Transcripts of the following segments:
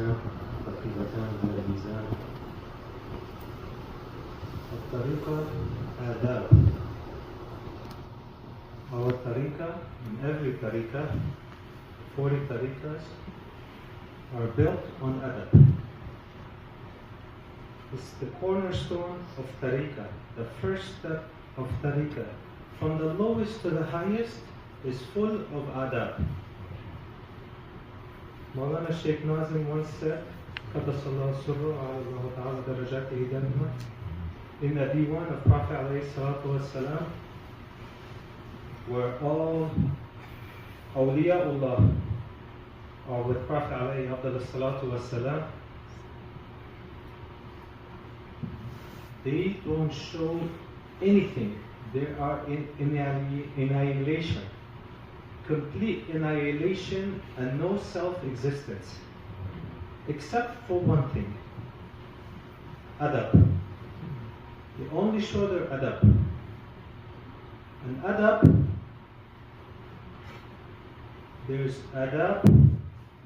كلمتان خفيفتان على الميزان. الطريقة آداب. Our tariqah, in every tariqah, 40 tariqahs, are built on adab. It's the cornerstone of tariqah. The first step of tariqah, from the lowest to the highest, is full of adab. Mawlana Shaykh Nazim once said, قدس الله سره وعلى الله تعالى درجاته دائما, in the diwan of Prophet alayhi salatu wassalam, where all awliyaullah are with Prophet alayhi salatu wassalam, they don't show anything. They are in annihilation, complete annihilation and no self-existence, except for one thing, adab. They only show their adab. And adab, there's adab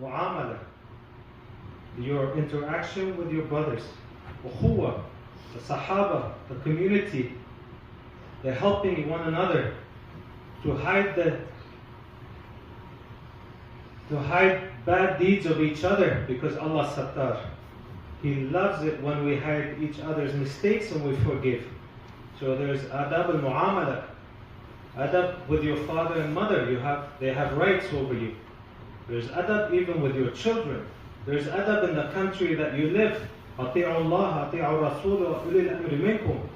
mu'amala, your interaction with your brothers, ukhuwa, the sahaba, the community. They're helping one another to hide bad deeds of each other, because Allah sattar. He loves it when we hide each other's mistakes and we forgive. So there's adab al-mu'amala. Adab with your father and mother, they have rights over you. There's adab even with your children. There's adab in the country that you live. أطيعوا الله أطيعوا الرسول وأولي الأمر منكم.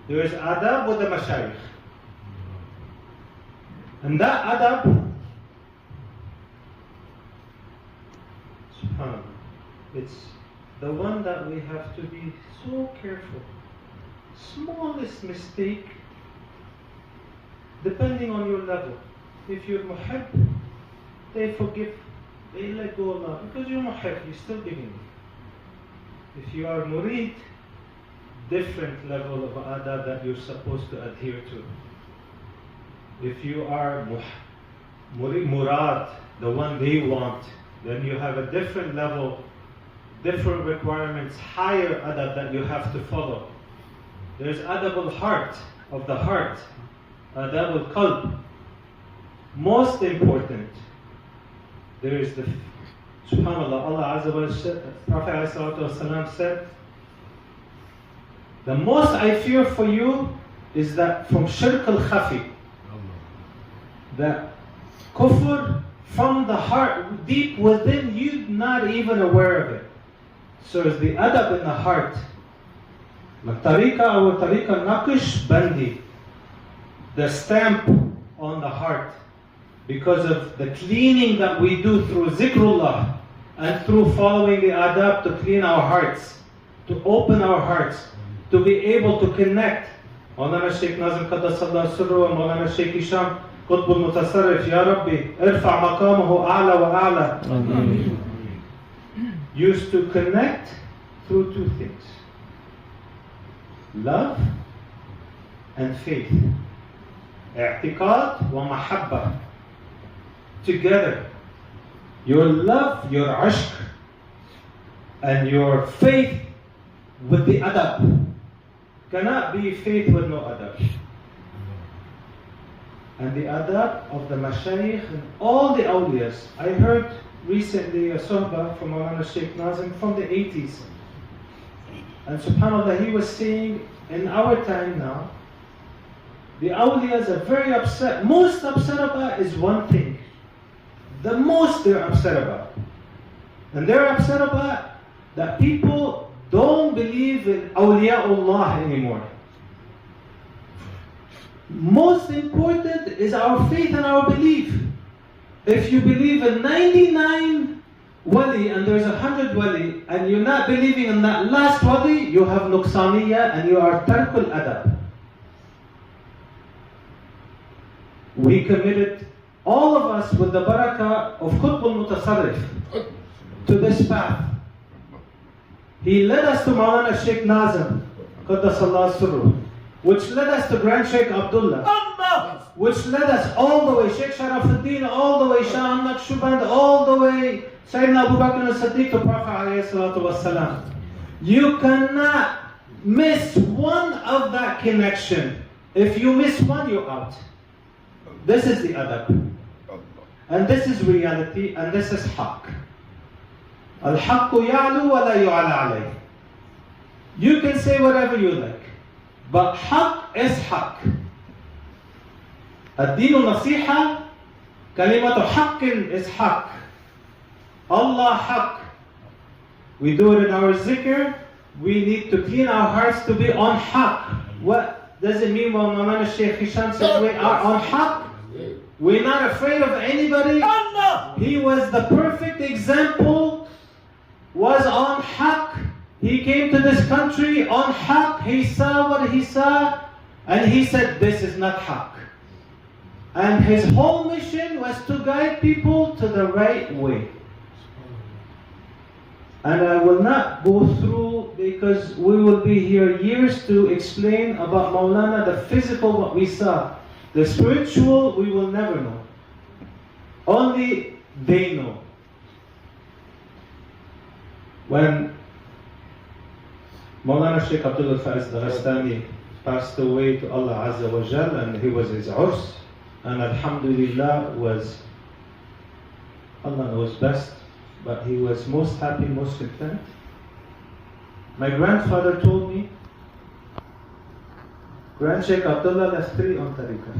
There is adab with the mashayikh. And that adab, subhanAllah, it's the one that we have to be so careful. Smallest mistake, depending on your level. If you're muhib, they forgive, they let go of Allah. Because you're muhib, you're still giving. If you are murid, different level of adab that you're supposed to adhere to. If you are murad, the one they want, then you have a different level, different requirements, higher adab that you have to follow. There's adab al-heart, of the heart, adab al-qalb. Most important, there is the, subhanAllah, Allah Azza wa Jalla, Prophet said, the most I fear for you is that from shirk al-khafi, that kufr from the heart, deep within you, not even aware of it. So it's the adab in the heart. The tariqah or tariqah naqish bandi, the stamp on the heart, because of the cleaning that we do through zikrullah and through following the adab to clean our hearts, to open our hearts, to be able to connect. Mawlana Shaykh Nazim Qaddasallahu Sirruhu and Mawlana Shaykh Hisham قطب المتصرف يا ربي ارفع مقامه أعلى وأعلى, used to connect through two things, love and faith, اعتقاد ومحبة, together. Your love, your ashq, and your faith with the adab. Cannot be faith with no adab. And the adab of the mashayikh and all the awliyas. I heard recently a suhbah from Mawlana Shaykh Nazim from the 80s. And subhanAllah, he was saying, in our time now, the awliyas are very upset. Most upset about is one thing. The most they're upset about. And they're upset about that people don't believe in awliyaullah anymore. Most important is our faith and our belief. If you believe in 99 wali and there's 100 wali and you're not believing in that last wali, you have nuqsaniya and you are tarkul adab. We committed, all of us, with the barakah of Qutb al-Mutasarrif to this path. He led us to Mawlana Shaykh Nazim Qaddasallahu Sirruhu. which led us to Grand Sheikh Abdullah, which led us all the way, Sheikh Sharafuddin, all the way, Shah Ahmad Shuband, all the way, Sayyidina Abu Bakr al-Siddiq to Prophet alayhi salatu wasalam. You cannot miss one of that connection. If you miss one, you're out. This is the adab. And this is reality, and this is haqq. Al-haqqu ya'lu wa la yu'ala alayh. You can say whatever you like, but haqq is haqq. Ad-dinu nasiha, kalimatu haqqin is haqq. Allah haqq. We do it in our zikr. We need to clean our hearts to be on haqq. What does it mean when Mawlana Shaykh Hisham said we are on haqq? We're not afraid of anybody. He was the perfect example, was on haqq. He came to this country on haqq. He saw what he saw, and he said, this is not haqq. And his whole mission was to guide people to the right way. And I will not go through, because we will be here years to explain about Mawlana, the physical, what we saw. The spiritual, we will never know. Only they know. When Mawlana Shaykh Abdullah Faiz Dagestani passed away to Allah Azza wa Jal, and he was his urs, and Alhamdulillah was, Allah knows best, but he was most happy, most content. My grandfather told me, Grand Sheikh Abdullah left 3 on tariqah.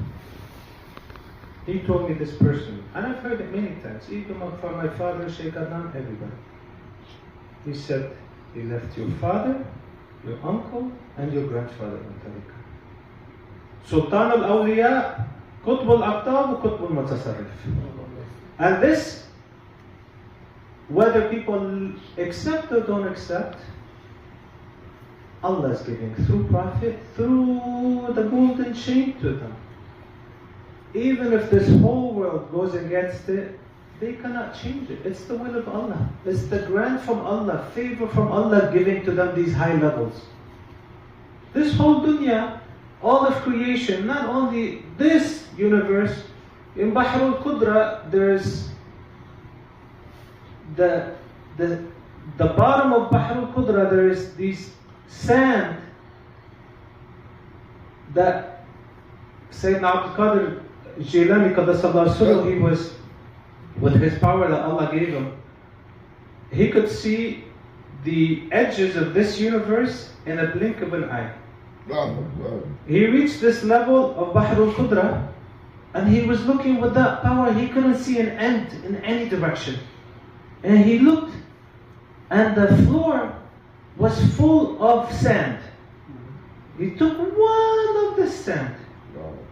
He told me this personally, and I've heard it many times, even from my father, Sheikh Adnan, everybody. He said, he left your father, your uncle, and your grandfather on tariqah. Sultan al-Awliya, Qutb al-Aqtab, Qutb al-Mutasarrif. And this, whether people accept or don't accept, Allah is giving through Prophet, through the golden chain to them. Even if this whole world goes against it, they cannot change it. It's the will of Allah. It's the grant from Allah, favor from Allah giving to them these high levels. This whole dunya, all of creation, not only this universe, in Bahr al-Qudra, there's the bottom of Bahr al-Qudra, there is these sand that Sayyidina Abdul Qadir Jilani Qaddasallahu Sirruh, he was, with his power that Allah gave him, he could see the edges of this universe in a blink of an eye. He reached this level of Bahr al-Qudra, and he was looking with that power, he couldn't see an end in any direction. And he looked, and the floor was full of sand. He took one of the sand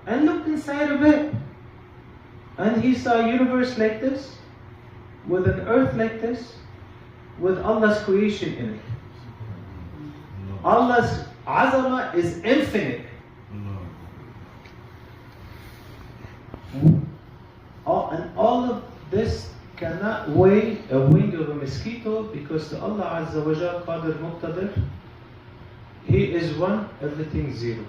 and looked inside of it, and he saw a universe like this, with an earth like this, with Allah's creation in it. Allah's azama is infinite. And all of this cannot weigh a wing of a mosquito, because to Allah Azza wa Jal Qadir Muqtadir, He is one, everything zero.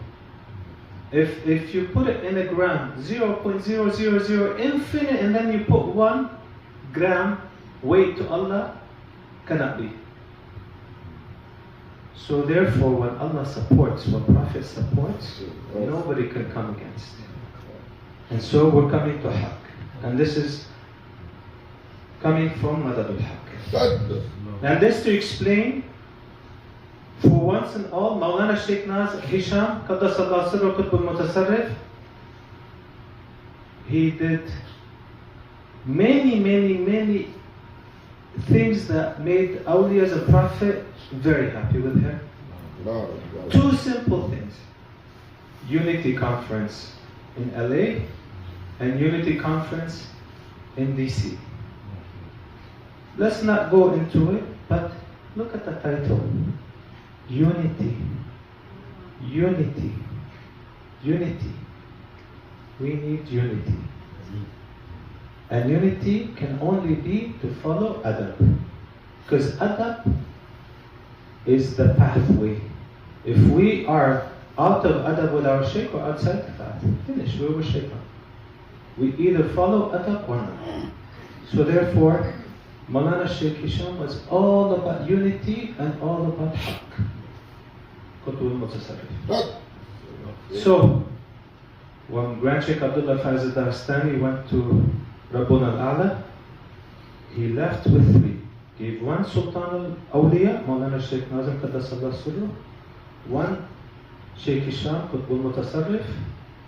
If you put it in a gram, 0.000 infinite, and then you put 1 gram weight to Allah, cannot be. So therefore, when Allah supports, when Prophet supports, nobody can come against. And so we're coming to Haqq. And this is coming from Madad al-Haqq. And this to explain, for once and all, Mawlana Shaykh Hisham Qaddasallahu Sirruh Qutb al-Mutasarrif, he did many things that made awliyas of Prophet very happy with him. 2 simple things: Unity Conference in LA and Unity Conference in DC. Let's not go into it, but look at the title. Unity. Unity. Unity. We need unity. And unity can only be to follow adab. Because adab is the pathway. If we are out of adab with our Shaykh or outside that. Finish, we were Shaitan. We either follow adab or not. So therefore, Mawlana Shaykh Hisham was all about unity and all about haqq. Qutbul Mutasarrif. So, when Grand Sheikh Abdullah Faiz al-Dastani went to Rabbun al-A'la, he left with three. Gave one Sultan al-Awliya, Mawlana Shaykh Nazim Qaddasallahu Sirruh, one Shaykh Hisham Qutbul Mutasarrif,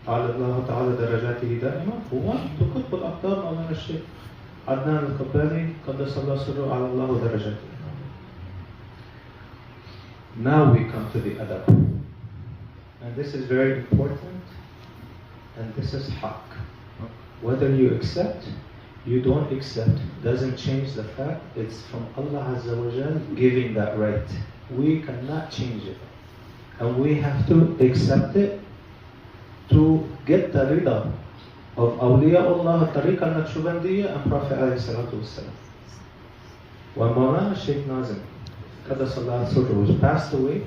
Ta'ala Allah Ta'ala Darajatihi Da'ima, one to Qutbul Aqtab, Mawlana Shaykh Adnan al-Kabbani Qaddasallahu Sirruh, Ala Allah Darajatihi. Now we come to the adab. And this is very important, and this is haqq. Whether you accept, you don't accept, doesn't change the fact it's from Allah Azza wa Jal giving that right. We cannot change it. And we have to accept it to get the rida of Awliyaullah, Tariqa al-Naqshbandiyya and Prophet alayhi salatu wasalam. When Mawlana Shaykh Nazim Qaddasallahu Sirruh was passed away,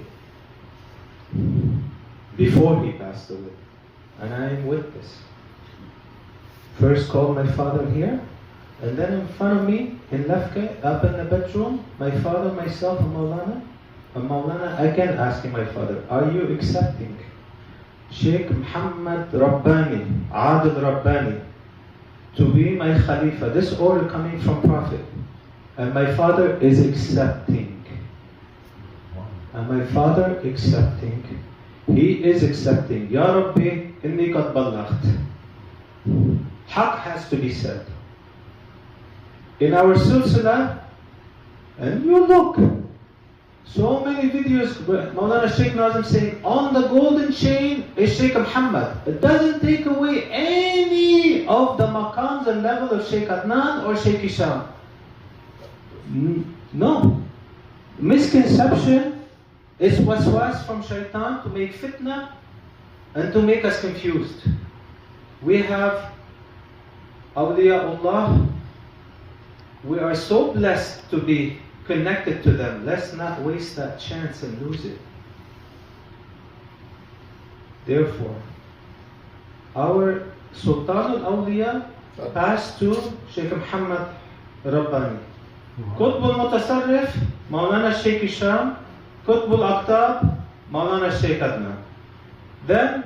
before he passed away, and I am witness. First called my father here, and then in front of me, in Lafka, up in the bedroom, my father, myself, and Mawlana again asking my father, are you accepting Shaykh Muhammad Rabbani, Adil Rabbani, to be my Khalifa? This order coming from Prophet. And my father is accepting. And my father accepting. He is accepting. Ya Rabbi, inni qad ballaght. Haqq has to be said. In our silsila, and you look, so many videos, Mawlana Shaykh Nazim saying, on the golden chain is Shaykh Muhammad. It doesn't take away any of the maqams and level of Shaykh Adnan or Shaykh Hisham. No. Misconception is waswas from shaitan to make fitna and to make us confused. We have Awliyaullah. We are so blessed to be connected to them. Let's not waste that chance and lose it. Therefore, our Sultan al-Awliya passed to Shaykh Muhammad Rabbani. Qutbul Mutasarrif, Mawlana Shaykh Hisham. Qutbul Aqtab, Mawlana Shaykh Adnan. Then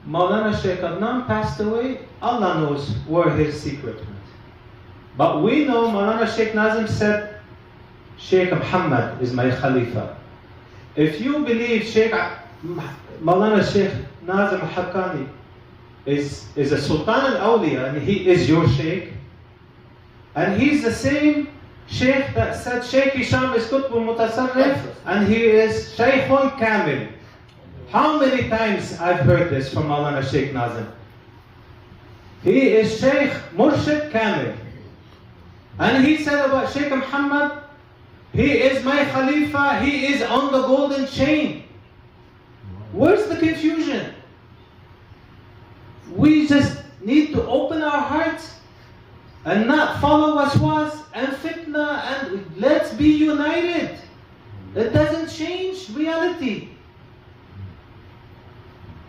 Mawlana Shaykh Adnan passed away. Allah knows where his secret went. But we know Mawlana Shaykh Nazim said, Shaykh Muhammad is my Khalifa. If you believe Mawlana Shaykh Nazim Haqqani is a Sultan al-Awliya and he is your Shaykh, and he's the same Shaykh that said Shaykh Hisham is Qutbul Mutasarrif and he is Shaykhun Kamil. How many times I've heard this from Mawlana Shaykh Nazim? He is Shaykh Murshid Kamil. And he said about Shaykh Muhammad, he is my Khalifa, he is on the golden chain. Where's the confusion? We just need to open our hearts and not follow waswas and fitna, and let's be united. It doesn't change reality.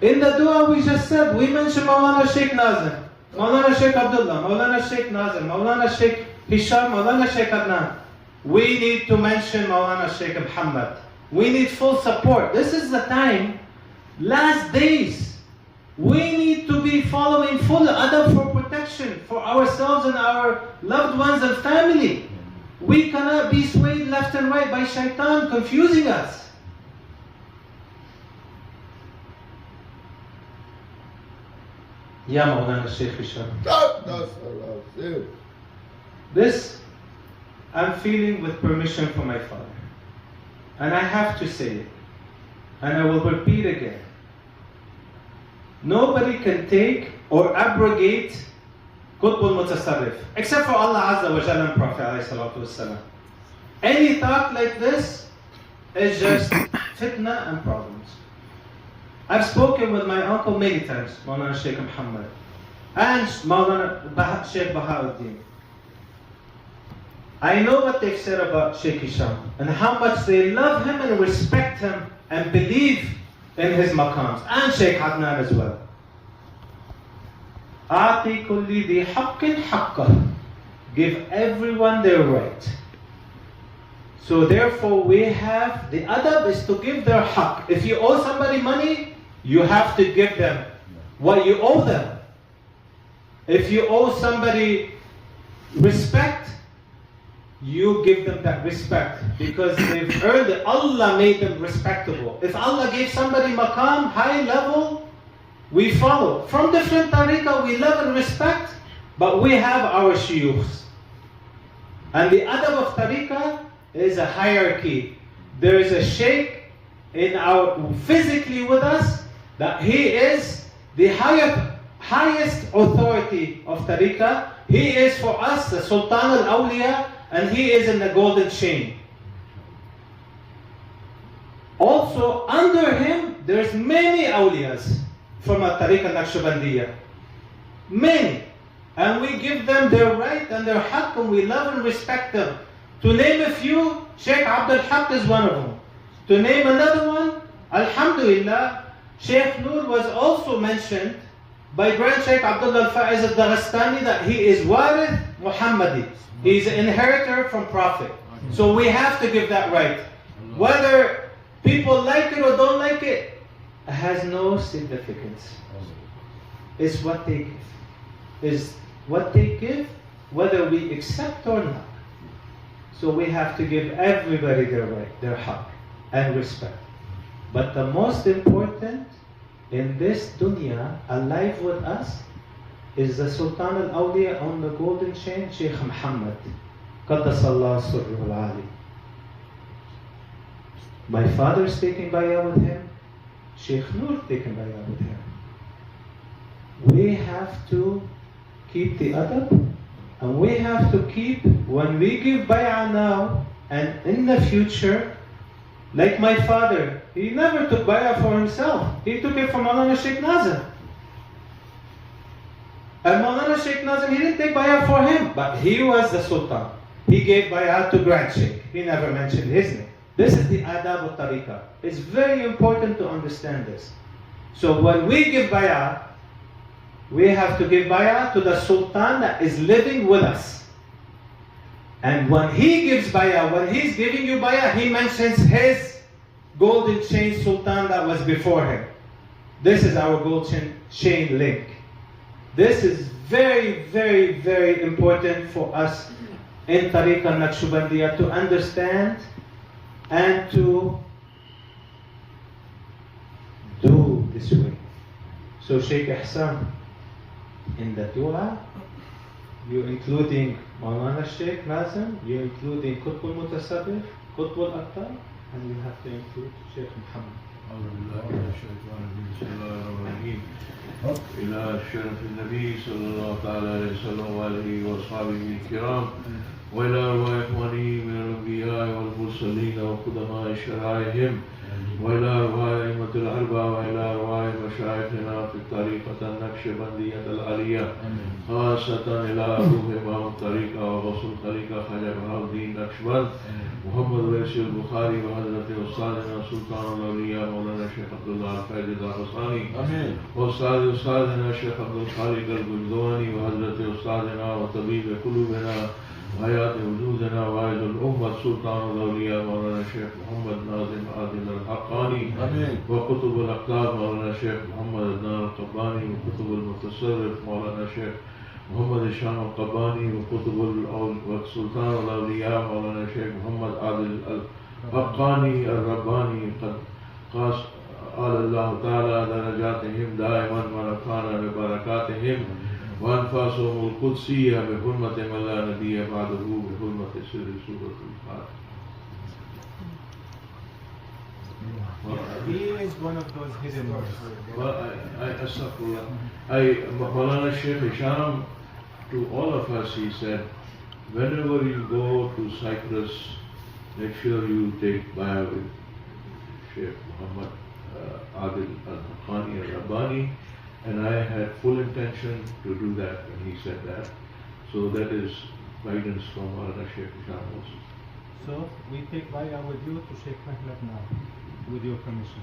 In the dua we just said, we mentioned Mawlana Shaykh Nazim, Mawlana Shaykh Abdullah, Mawlana Shaykh Nazim, Mawlana Shaykh Hisham, Mawlana Shaykh Adnan. We need to mention Mawlana Shaykh Muhammad. We need full support. This is the time, last days. We need to be following full adab for protection for ourselves and our loved ones and family. We cannot be swayed left and right by shaitan confusing us. Ya Mawlana Shaykh Hisham. This I'm feeling with permission from my father. And I have to say it. And I will repeat again. Nobody can take or abrogate Qutbul Mutasarrif except for Allah Azza wa Jalla and Prophet alayhi salatu wasalam. Any talk like this is just fitna and problems. I've spoken with my uncle many times, Mawlana Shaykh Muhammad, and Mawlana Shaykh Bahauddin. I know what they've said about Shaykh Hisham and how much they love him and respect him and believe in his maqams, and Shaykh Adnan as well. أعطي كل ذي حق حقه. Give everyone their right. So therefore we have, the adab is to give their haqq. If you owe somebody money, you have to give them what you owe them. If you owe somebody respect, you give them that respect because they've earned it. Allah made them respectable. If Allah gave somebody maqam, high level, we follow. From different tariqah, we love and respect, but we have our shuyukhs. And the adab of tariqah is a hierarchy. There is a shaykh in our physically with us that he is the highest authority of tariqah. He is for us the Sultan al-Awliya, and he is in the golden chain. Also under him there's many awliyas from a tariqah Naqshbandiyya. Many. And we give them their right and their haqq, and we love and respect them. To name a few, Shaykh Abdul Haq is one of them. To name another one, Alhamdulillah, Shaykh Nour was also mentioned by Grand Shaykh Abdullah al-Faiz al-Daghestani that he is Warith Muhammadi. He is an inheritor from Prophet. So we have to give that right. Whether people like it or don't like it, has no significance. It's what they give. Is what they give, whether we accept or not. So we have to give everybody their right, their haqq, and respect. But the most important in this dunya, alive with us, is the Sultan al-Awliya on the golden chain, Shaykh Muhammad. Qaddasallahu sirruhu al-Ali. My father is taking bayah with him. Shaykh Nour taking bayah with him. We have to keep the adab, and we have to keep, when we give bay'ah now and in the future, like my father, he never took bay'ah for himself. He took it from Mawlana Shaykh Nazim. And Mawlana Shaykh Nazim, he didn't take bay'ah for him, but he was the Sultan. He gave bay'ah to Grand Shaykh. He never mentioned his name. This is the adab of tariqah. It's very important to understand this. So when we give bay'ah, we have to give bay'ah to the Sultan that is living with us. And when he gives bay'ah, when he's giving you bay'ah, he mentions his golden chain Sultan that was before him. This is our golden chain link. This is very, very, very important for us in Tariqah Naqshbandiyya to understand and to do this way. So Shaykh Ihsan, in the dua, you're including Mawlana Shaykh Nazim, you're including Qutb al-Mutasarrif, Qutb al-Aqtar, and you have to include Shaykh Muhammad. إلى شرف النبي صلى الله تعالى عليه وسلم وآله وأصحابه الكرام وإلى أرواح إخوانه من الأنبياء والمرسلين وقدماء شرائعهم وإلى أرواح أئمة الأربعة وإلى أرواح مشايخنا في الطريقة النقشبندية العالية خاصة إلى روح إمام الطريقة وغوث الطريقة خواجة بهاء الدين نقشبند محمد رئيس البخاري وحضرة أستاذنا سلطان الأولياء مولانا شيخ عبد الله الفيض الداغستاني أستاذنا شيخ عبد الخالق البلدواني وحضرة أستاذنا وطبيب قلوبنا وحياة وجودنا وعيد الأمة سلطان الأولياء مولانا شيخ محمد ناظم عادل الحقاني وقطب الأقطاب مولانا شيخ محمد عدنان القباني وقطب المتصرف مولانا شيخ محمد هشام القباني وسلطان الأولياء مولانا شيخ محمد عادل الحقاني الرباني قد قال الله تعالى درجاتهم دائما ونفعنا ببركاتهم وأنفاسهم القدسية بحرمة من لا نبي بعده بحرمة سر سورة الفاتحة. He is one of those hidden words. Mawlana Shaykh Hisham, to all of us, he said, whenever you go to Cyprus, make sure you take bay'ah with Shaykh Muhammad Adil al-Haqqani al-Rabbani, and I had full intention to do that when he said that. So that is guidance from Mawlana Shaykh Hisham also. So we take bay'ah with you to Shaykh Mehmet now, with your permission.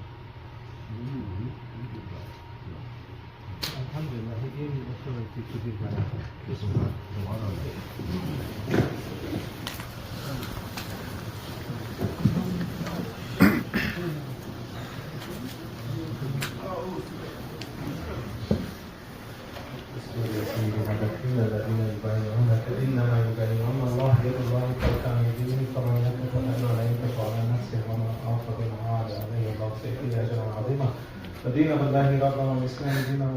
Alhamdulillah, he gave me authority to give bayat. الذين يبايعونك انما يبايعون الله يد الله فوق ايديهم فمن يكفر فانما ينكف على نفسه ومن اوفى بما وعد عليه الله سيؤتيه اجرا عظيما. رضينا بالله ربا والاسلام دينا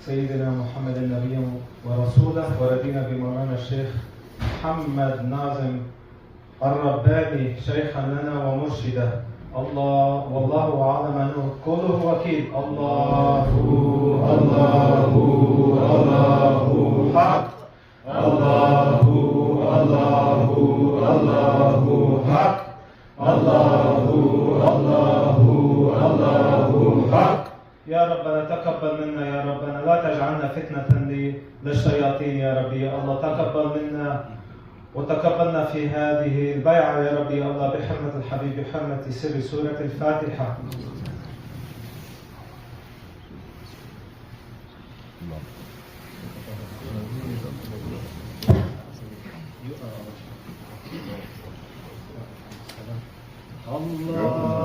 سيدنا محمد نبيا ورسولا ورضينا بمولانا الشيخ محمد ناظم الرباني شيخا لنا ومرشدا. الله والله اعلم نور كله وكيل. الله الله الله حق. الله الله الله حق. الله الله الله حق. يا ربنا تقبل منا يا ربنا، لا تجعلنا فتنة للشياطين يا ربي. يا الله تقبل منا وتقبلنا في هذه البيعة يا ربي الله بحرمة الحبيب بحرمة سر سورة الفاتحة. الله